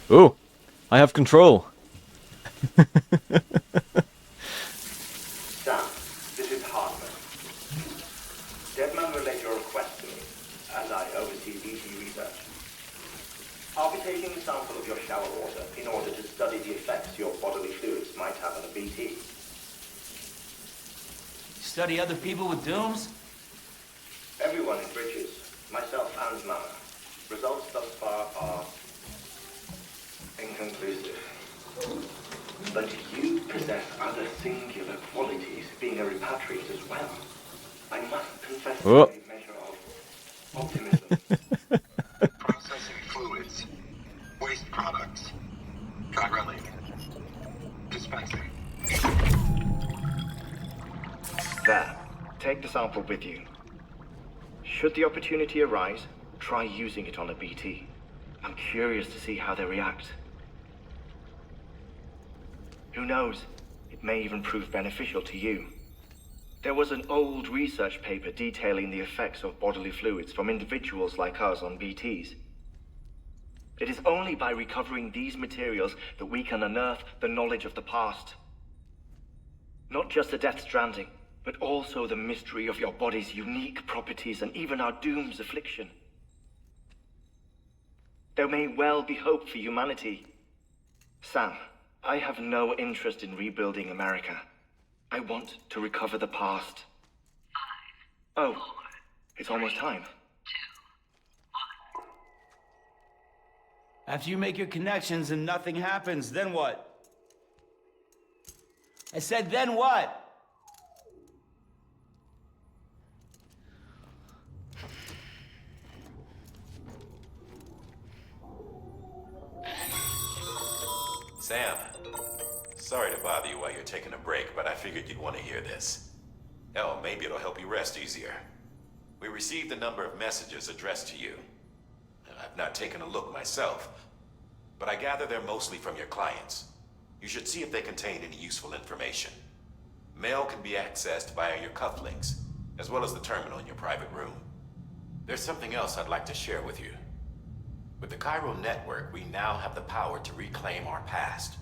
Oh, I have control. Sam, this is Hartman. Deadman relayed your request to me, as I oversee BT research. I'll be taking a sample of your shower water in order to study the effects your bodily fluids might have on a BT. Study other people with dooms? Everyone in Bridges, myself and Mama. Results thus far are inconclusive. But you possess other singular qualities, being a repatriate as well. I must confess to Oh. a measure of optimism. Processing fluids. Waste products. Drilling. Dispensing. There. Take the sample with you. Should the opportunity arise, try using it on a BT. I'm curious to see how they react. Who knows? It may even prove beneficial to you. There was an old research paper detailing the effects of bodily fluids from individuals like us on BTs. It is only by recovering these materials that we can unearth the knowledge of the past. Not just the Death Stranding, but also the mystery of your body's unique properties and even our doom's affliction. There may well be hope for humanity. Sam, I have no interest in rebuilding America. I want to recover the past. 5, Oh, 4, it's almost time. 2, 1. After you make your connections and nothing happens, then what? I said, then what? Sam, sorry to bother you while you're taking a break, but I figured you'd want to hear this. Hell, maybe it'll help you rest easier. We received a number of messages addressed to you. I've not taken a look myself, but I gather they're mostly from your clients. You should see if they contain any useful information. Mail can be accessed via your cufflinks, as well as the terminal in your private room. There's something else I'd like to share with you. With the Cairo network, we now have the power to reclaim our past.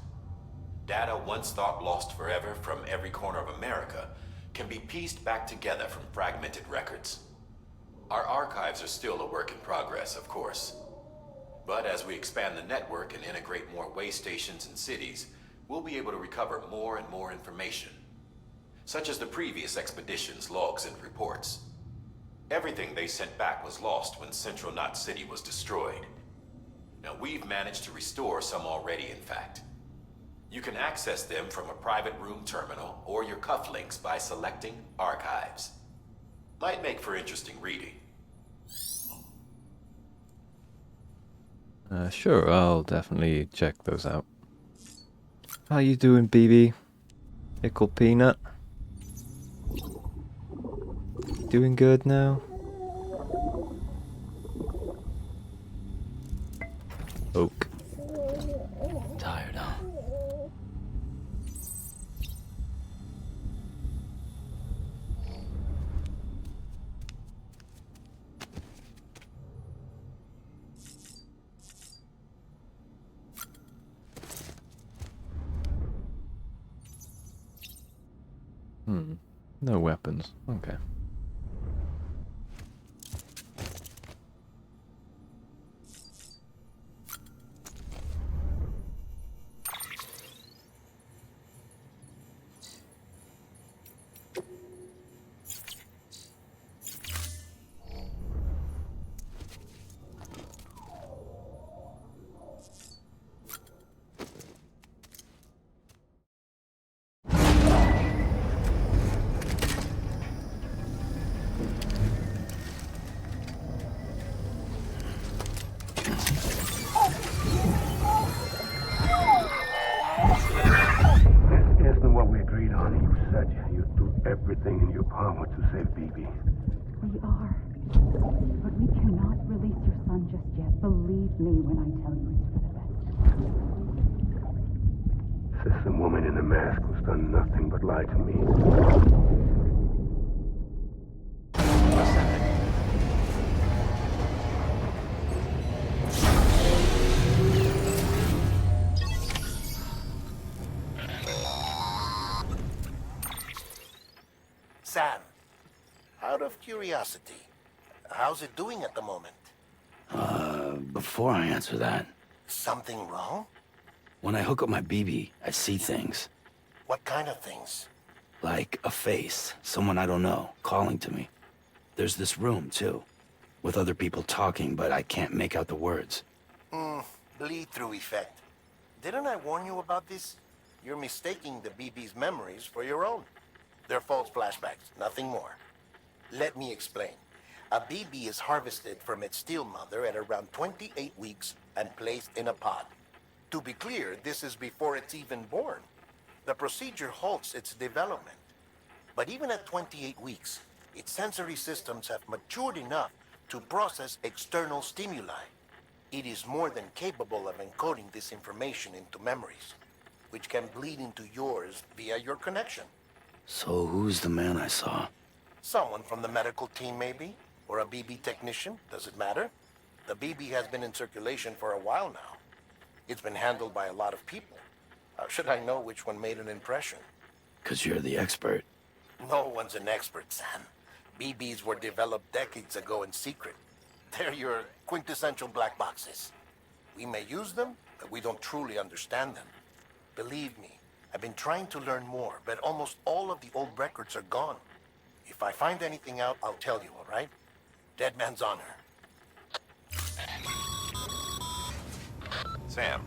Data once thought lost forever from every corner of America can be pieced back together from fragmented records. Our archives are still a work in progress, of course. But as we expand the network and integrate more way stations and cities, we'll be able to recover more and more information, such as the previous expedition's logs and reports. Everything they sent back was lost when Central Knot City was destroyed. Now, we've managed to restore some already, in fact. You can access them from a private room terminal or your cufflinks by selecting Archives. Might make for interesting reading. Sure, I'll definitely check those out. How you doing, BB? Pickle Peanut? Doing good now? Oak. Tired, huh? No weapons. Okay. Everything in your power to save BB. We are. But we cannot release your son just yet. Believe me when I tell you it's for the best. Says the woman in the mask who's done nothing but lie to me. Out of curiosity, how's it doing at the moment? Before I answer that, Something wrong? when I hook up my BB, I see things. What kind of things? Like a face, someone I don't know, calling to me. There's this room, too, with other people talking, but I can't make out the words. Bleed-through effect. Didn't I warn you about this? You're mistaking the BB's memories for your own. They're false flashbacks, nothing more. Let me explain. A BB is harvested from its steel mother at around 28 weeks and placed in a pod. To be clear, this is before it's even born. The procedure halts its development. But even at 28 weeks, its sensory systems have matured enough to process external stimuli. It is more than capable of encoding this information into memories, which can bleed into yours via your connection. So who's the man I saw? Someone from the medical team, maybe? Or a BB technician? Does it matter? The BB has been in circulation for a while now. It's been handled by a lot of people. How should I know which one made an impression? 'Cause you're the expert. No one's an expert, Sam. BBs were developed decades ago in secret. They're your quintessential black boxes. We may use them, but we don't truly understand them. Believe me, I've been trying to learn more, but almost all of the old records are gone. If I find anything out, I'll tell you, all right? Dead man's honor. Sam,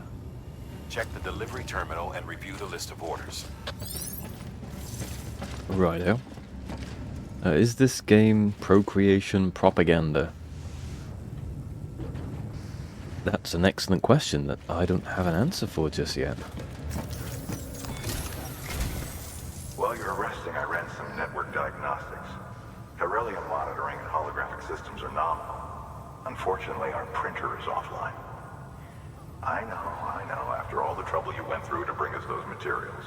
check the delivery terminal and review the list of orders. Righto. Is this game procreation propaganda? That's an excellent question that I don't have an answer for just yet. While you're resting, I ran some network diagnostics. Beryllium monitoring and holographic systems are nominal. Unfortunately, our printer is offline. I know. After all the trouble you went through to bring us those materials.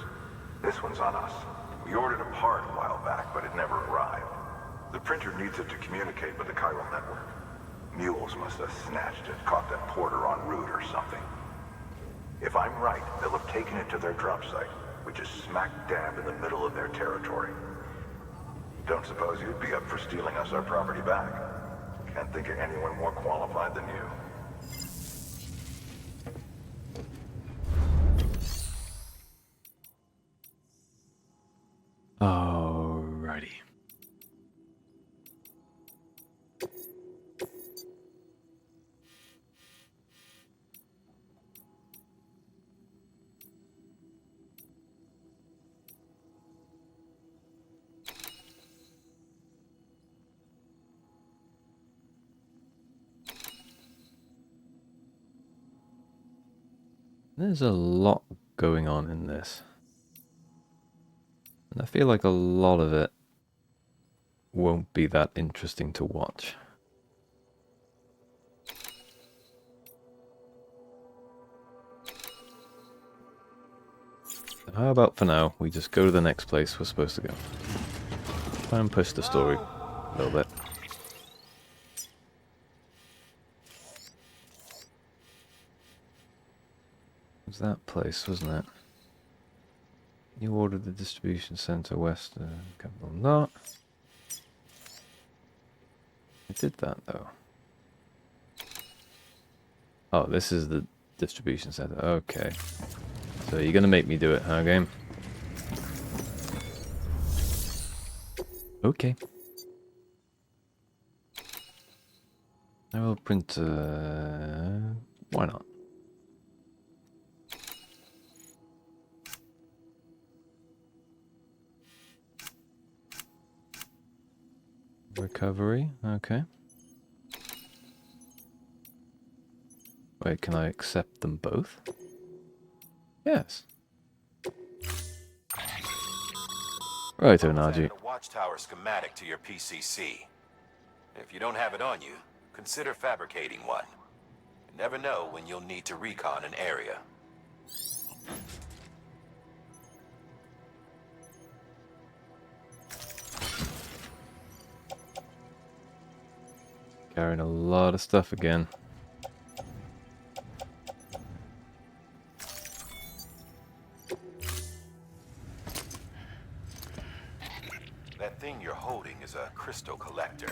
This one's on us. We ordered a part a while back, but it never arrived. The printer needs it to communicate with the chiral network. Mules must have snatched it, caught that porter en route or something. If I'm right, they'll have taken it to their drop site, which is smack dab in the middle of their territory. Don't suppose you'd be up for stealing us our property back? Can't think of anyone more qualified than you. Alrighty. There's a lot going on in this. And I feel like a lot of it won't be that interesting to watch. How about for now, we just go to the next place we're supposed to go. Try and push the story a little bit. It was that place, wasn't it? You ordered the distribution center west, capital not. I did that though. Oh, this is the distribution center. Okay. So you're gonna make me do it, huh, game? Okay. I will print. Why not? Recovery, okay. Wait, can I accept them both? Yes. Right, Onaji. A watchtower schematic to your PCC. If you don't have it on you, consider fabricating one. You never know when you'll need to recon an area. Carrying a lot of stuff again. That thing you're holding is is a crystal collector.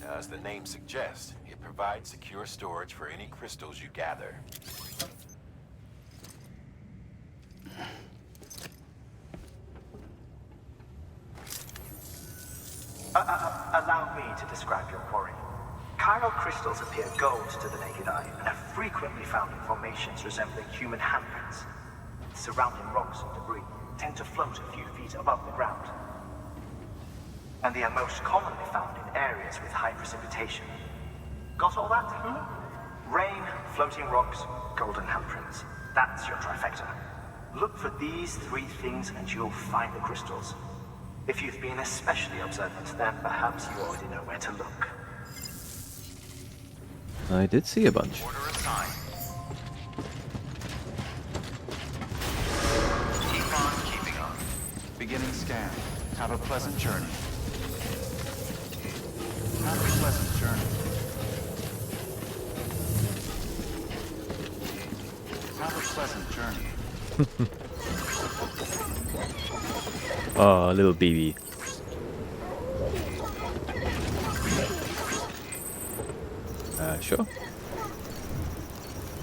As the name suggests, it provides secure storage for any crystals you gather. Allow me to describe your quarry. Chiral crystals appear gold to the naked eye and are frequently found in formations resembling human handprints. Surrounding rocks and debris tend to float a few feet above the ground. And they are most commonly found in areas with high precipitation. Got all that? Rain, floating rocks, golden handprints. That's your trifecta. Look for these three things and you'll find the crystals. If you've been especially observant, then perhaps you already know where to look. I did see a bunch. Order assigned. Keep on keeping on. Beginning scan. Have a pleasant journey. Have a pleasant journey. Have a pleasant journey. Oh, little BB. Sure.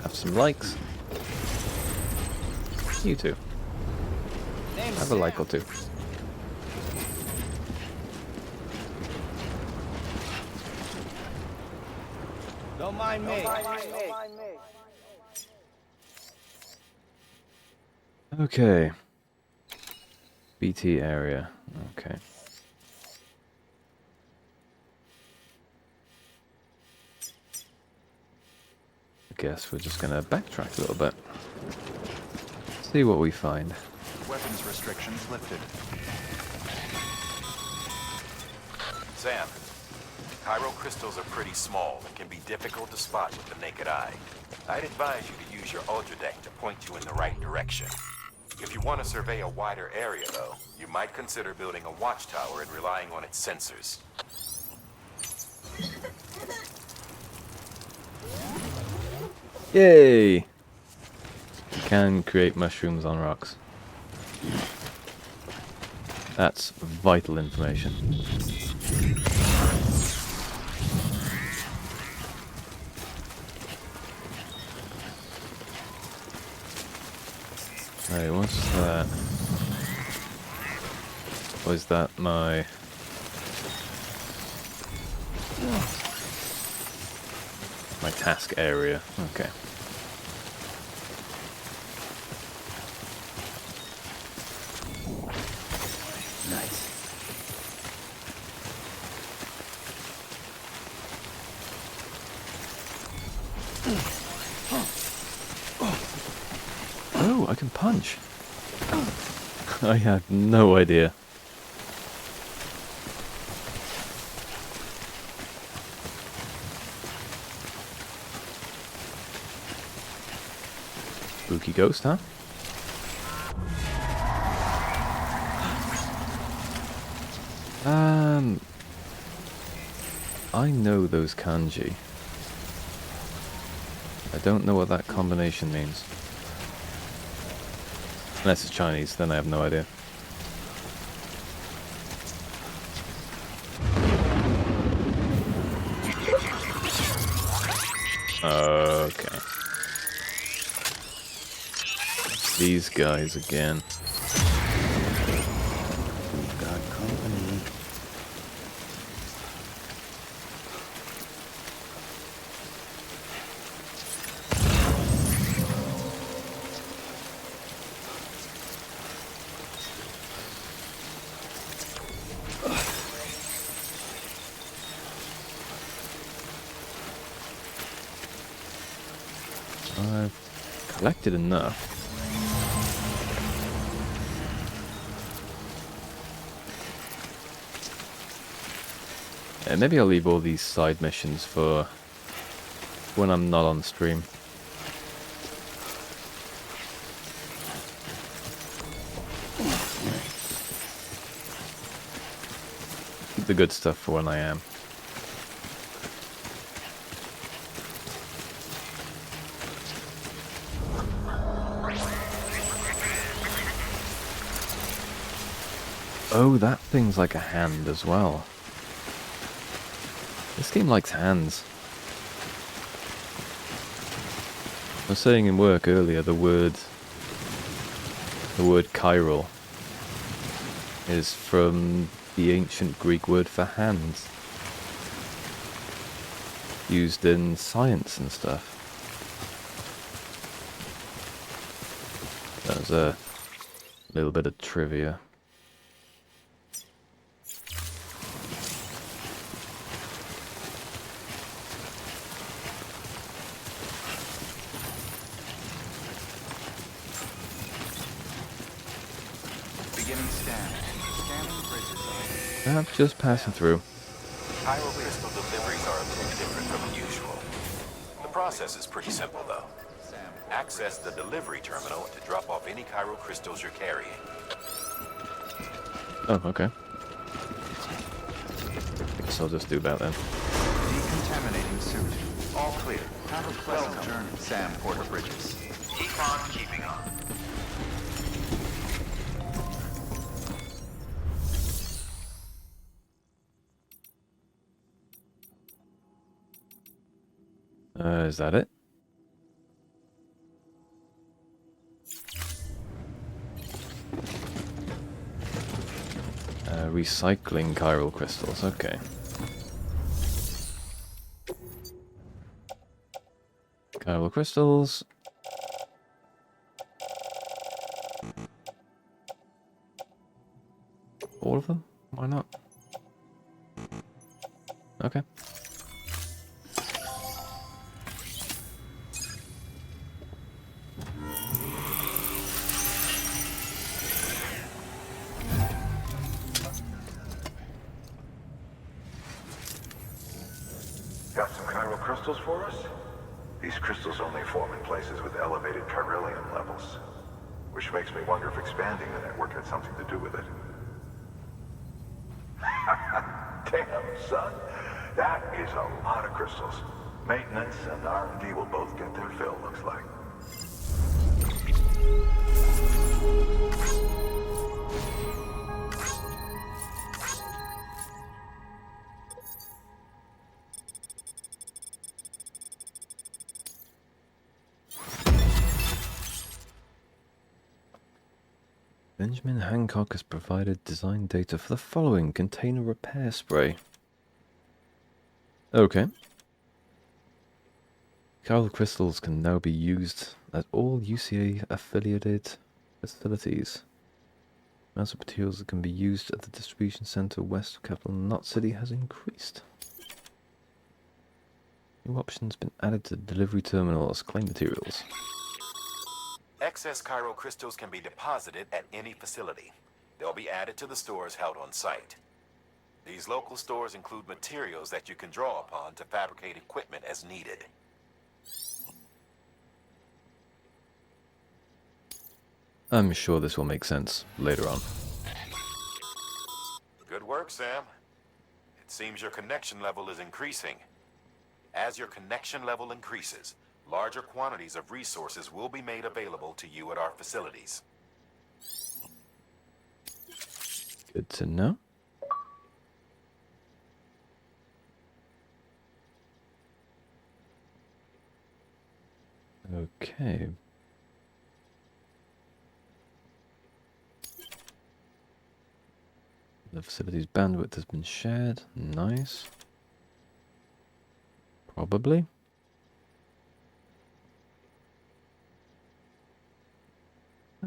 Have some likes. You too. Have a like or two. Don't mind me. Okay. BT area. Okay. I guess we're just gonna backtrack a little bit. See what we find. Weapons restrictions lifted. Sam, chiral crystals are pretty small and can be difficult to spot with the naked eye. I'd advise you to use your ultradeck to point you in the right direction. If you want to survey a wider area, though, you might consider building a watchtower and relying on its sensors. Yay! You can create mushrooms on rocks. That's vital information. Hey, what's that? Was that my... my task area? Okay. Nice. Oh, I can punch. I had no idea. Spooky ghost, huh? I know those kanji. I don't know what that combination means. Unless it's Chinese, then I have no idea. Okay. These guys again. We've got company. I've collected enough. Maybe I'll leave all these side missions for when I'm not on stream. Keep the good stuff for when I am. Oh, that thing's like a hand as well. This game likes hands. I was saying in work earlier, the word chiral is from the ancient Greek word for hands, used in science and stuff. That was a little bit of trivia. I'm just passing through. Chiral crystal deliveries are a little different from the usual. The process is pretty simple, though. Access the delivery terminal to drop off any chiral crystals you're carrying. Oh, okay. Guess I'll just do that then. Decontaminating suit. All clear. Have a pleasant journey, Sam Porter Bridges. Keep on keeping on. Is that it? Recycling chiral crystals, okay. Chiral crystals. All of them? Why not? Okay. Got some chiral crystals for us? These crystals only form in places with elevated chiralium levels, which makes me wonder if expanding the network had something to do with it. Damn, son. That is a lot of crystals. Maintenance and R&D will both get their fill, looks like. Benjamin Hancock has provided design data for the following container repair spray. Okay. Chiral crystals can now be used at all UCA affiliated facilities. The amount of materials that can be used at the distribution center west of capital Knot City has increased. New options been added to the delivery terminal as claim materials. Excess chiral crystals can be deposited at any facility. They'll be added to the stores held on site. These local stores include materials that you can draw upon to fabricate equipment as needed. I'm sure this will make sense later on. Good work, Sam. It seems your connection level is increasing. As your connection level increases, larger quantities of resources will be made available to you at our facilities. Good to know. Okay. The facility's bandwidth has been shared. Nice. Probably.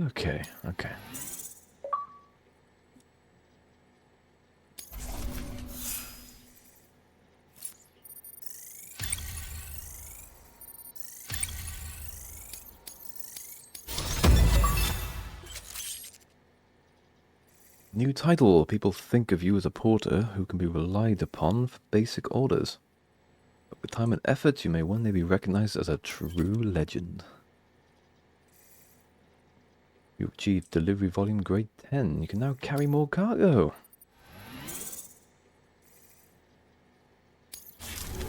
Okay, okay. New title. People think of you as a porter who can be relied upon for basic orders. But with time and effort, you may one day be recognized as a true legend. You achieved delivery volume grade 10. You can now carry more cargo.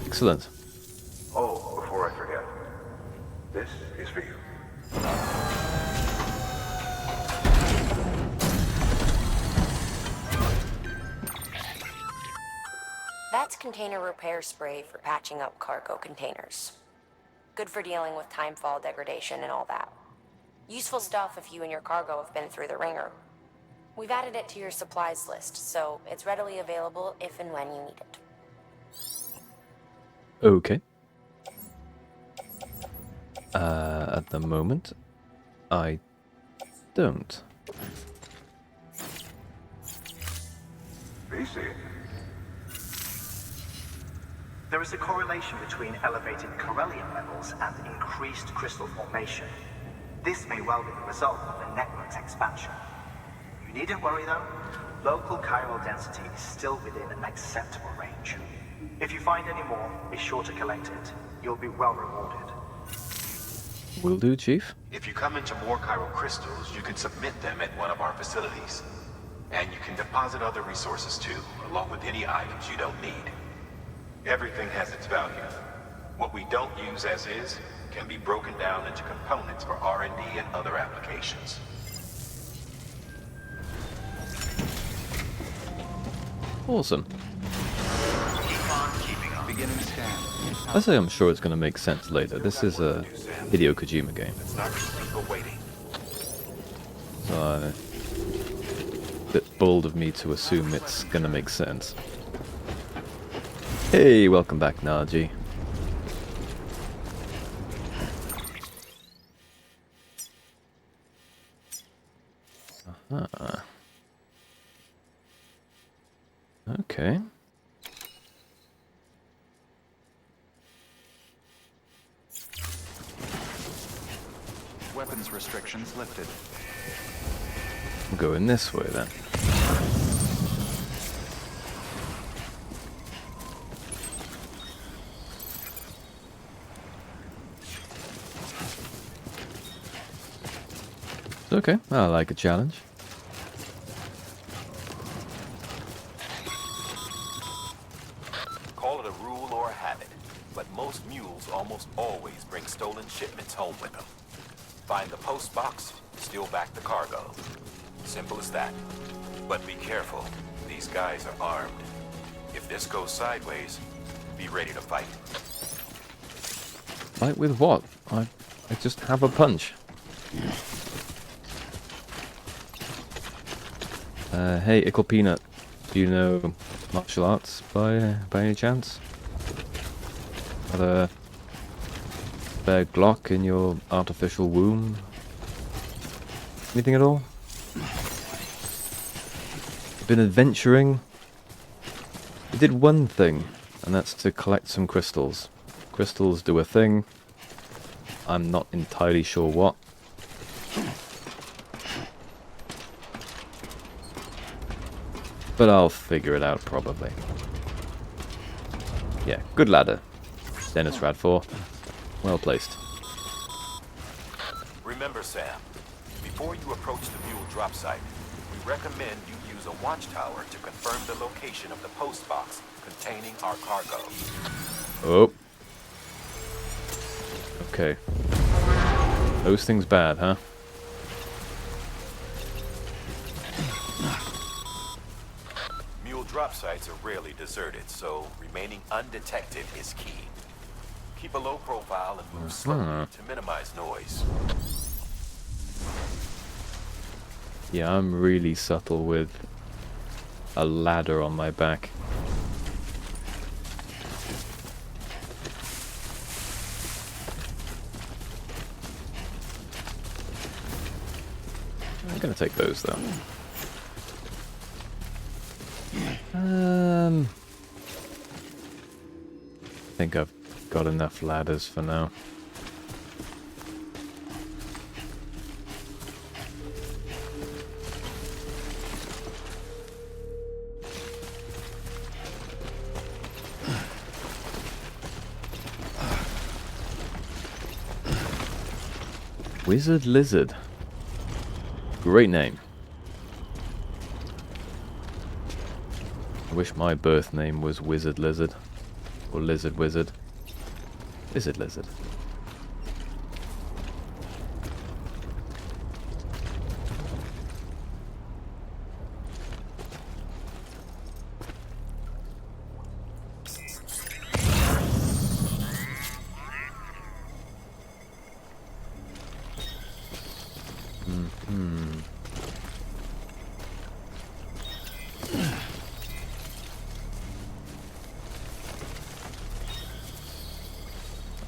Excellent. Oh, before I forget, this is for you. That's container repair spray for patching up cargo containers. Good for dealing with timefall degradation and all that. Useful stuff if you and your cargo have been through the ringer. We've added it to your supplies list, so it's readily available if and when you need it. Okay. At the moment, I don't. BC. There is a correlation between elevated Corellium levels and increased crystal formation. This may well be the result of the network's expansion. You needn't worry though. Local chiral density is still within an acceptable range. If you find any more, be sure to collect it. You'll be well rewarded. Will do, Chief. If you come into more chiral crystals, you can submit them at one of our facilities. And you can deposit other resources too, along with any items you don't need. Everything has its value. What we don't use as is can be broken down into components for R&D and other applications. Awesome. Keep on keeping on. Beginning scan. I say I'm sure it's going to make sense later. This is a Hideo Kojima game. Let's not keep people waiting. So a bit bold of me to assume it's going to make sense. Hey, welcome back, Naji. Aha. Okay. Weapons restrictions lifted. I'm going this way then. It's okay, I like a challenge. Call it a rule or a habit, but most mules almost always bring stolen shipments home with them. Find the post box, steal back the cargo. Simple as that. But be careful, these guys are armed. If this goes sideways, be ready to fight. Fight with what? I just have a punch. Hey, Ickle Peanut, do you know martial arts by any chance? Got a spare Glock in your artificial womb? Anything at all? Been adventuring? I did one thing, and that's to collect some crystals. Crystals do a thing. I'm not entirely sure what. But I'll figure it out, probably. Yeah, good ladder. Dennis Radford. Well placed. Remember, Sam, before you approach the mule drop site, we recommend you use a watchtower to confirm the location of the post box containing our cargo. Oh. Okay. Those things bad, huh? Mule drop sites are rarely deserted, so remaining undetected is key. Keep a low profile and move slowly to minimize noise. Yeah, I'm really subtle with a ladder on my back. I'm gonna take those though. I think I've got enough ladders for now. Wizard Lizard. Great name. I wish my birth name was Wizard Lizard. Or Lizard Wizard. Lizard Lizard.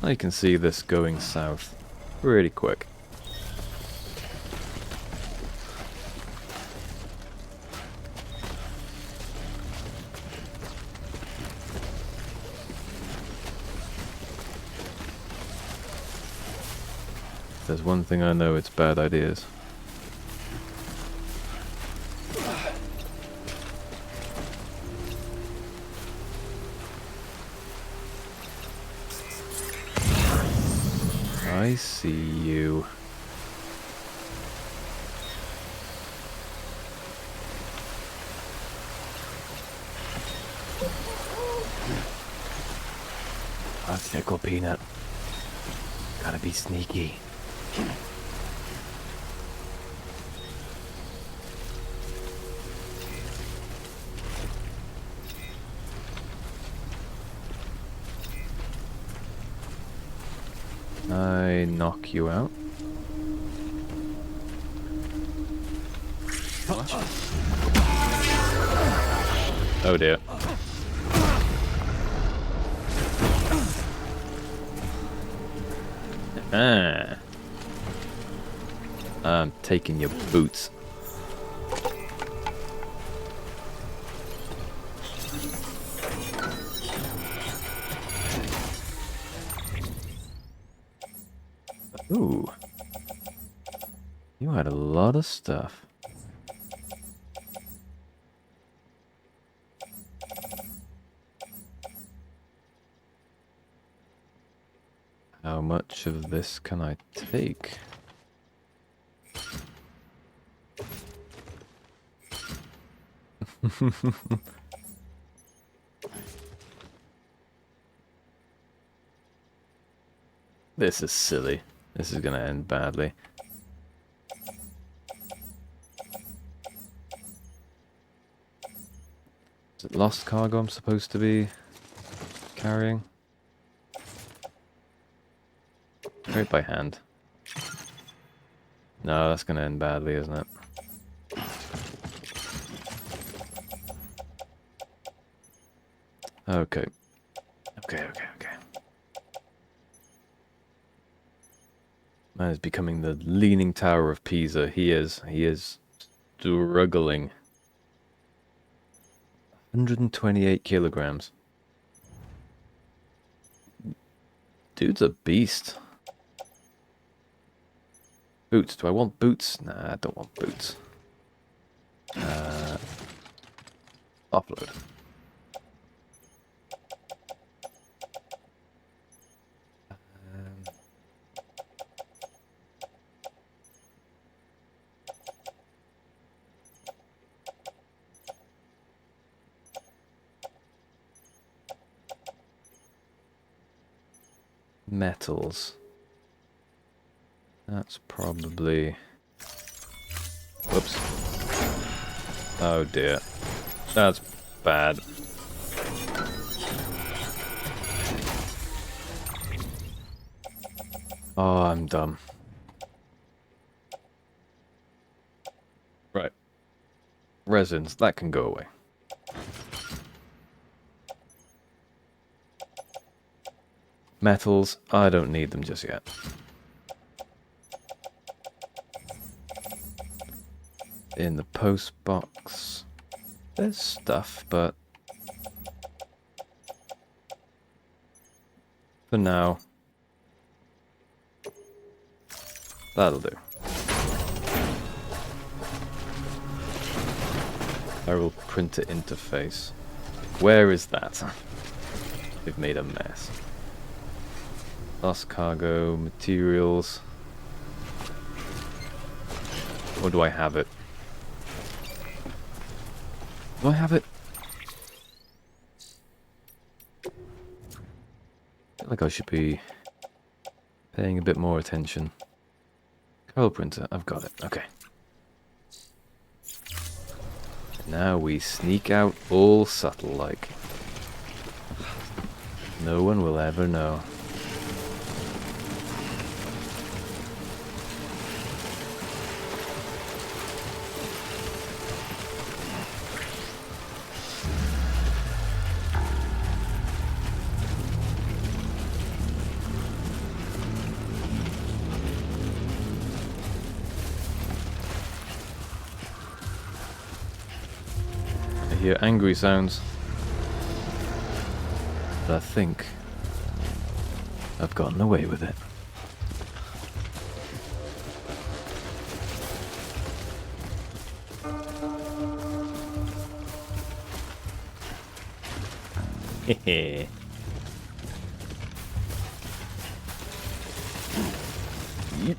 I can see this going south really quick. There's one thing I know, it's bad ideas. I see you. A tickle peanut. Gotta be sneaky. I knock you out. Oh dear. Ah. I'm taking your boots. Ooh. You had a lot of stuff. How much of this can I take? This is silly. This is gonna end badly. Is it lost cargo I'm supposed to be carrying? Carry it by hand. No, that's gonna end badly, isn't it? Okay. Okay. Man is becoming the leaning tower of Pisa. He is struggling. 128 kilograms. Dude's a beast. Boots. Do I want boots? Nah, I don't want boots. Offload. Metals. That's probably... Whoops. Oh dear. That's bad. Oh, I'm dumb. Right. Resins, that can go away. Metals, I don't need them just yet. In the post box, there's stuff, but for now, that'll do. Barrel printer interface. Where is that? We've made a mess. Lost cargo, materials. Or do I have it? Do I have it? I feel like I should be paying a bit more attention. Color printer, I've got it. Okay. Now we sneak out all subtle like. No one will ever know. hear angry sounds. But I think I've gotten away with it. Hehe. Yep.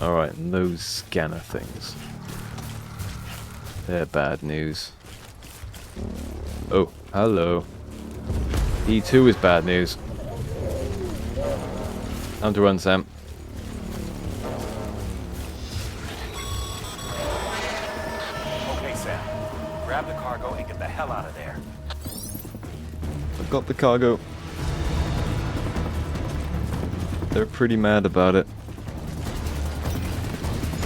Alright, and those scanner things. They're bad news. Oh, hello. E2 is bad news. Time to run, Sam. Okay, Sam. Grab the cargo and get the hell out of there. I've got the cargo. They're pretty mad about it.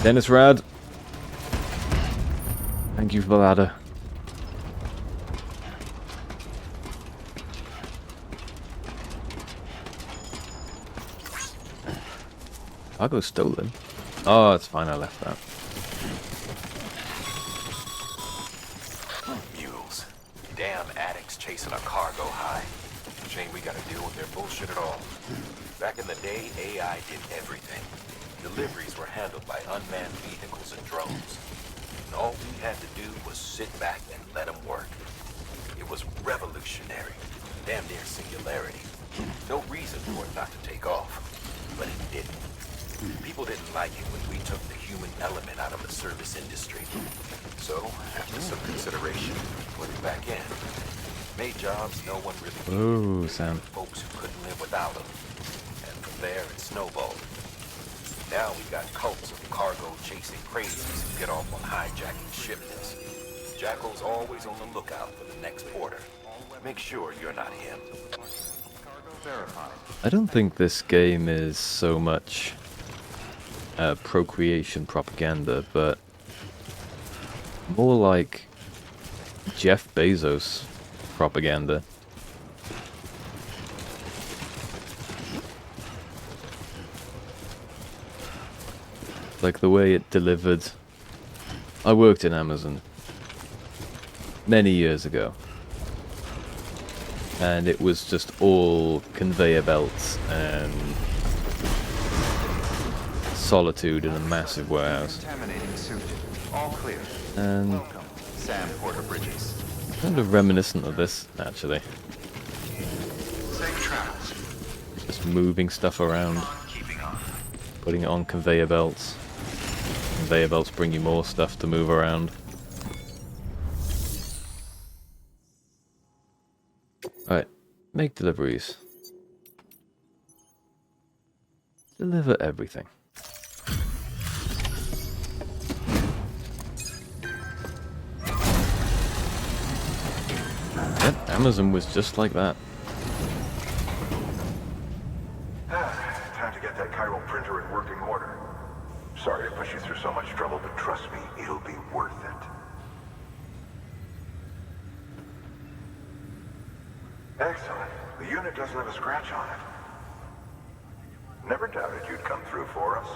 Dennis Rad. Thank you for the ladder. Cargo stolen. Oh, it's fine, I left that. Mules. Damn addicts chasing a cargo high. Shame we gotta deal with their bullshit at all. Back in the day, AI did everything. Deliveries were handled by unmanned vehicles and drones. And all we had to do was sit back and let them work. It was revolutionary. Damn near singularity. No reason for it not to take off. But it didn't. People didn't like it when we took the human element out of the service industry. So, after some consideration, put it back in. Made jobs no one really needed. Oh, Sam. Folks who couldn't live without them. And from there, it snowballed. Now we got cults of cargo-chasing crazies who get off on hijacking shipments. Jackal's always on the lookout for the next porter. Make sure you're not him. I don't think this game is so much procreation propaganda, but more like Jeff Bezos propaganda. Like the way it delivered. I worked in Amazon many years ago, and it was just all conveyor belts and solitude in a massive warehouse. Contaminating suit. All clear. And Welcome, Sam Porter Bridges. kind of reminiscent of this, actually. Safe travels. Just moving stuff around, Keeping on. putting it on conveyor belts. Conveyor belts bring you more stuff to move around. Alright, make deliveries. Deliver everything. Yep, Amazon was just like that. Time to get that chiral printer in working order. Sorry to push you through so much trouble, but trust me, it'll be worth it. Excellent. The unit doesn't have a scratch on it. Never doubted you'd come through for us.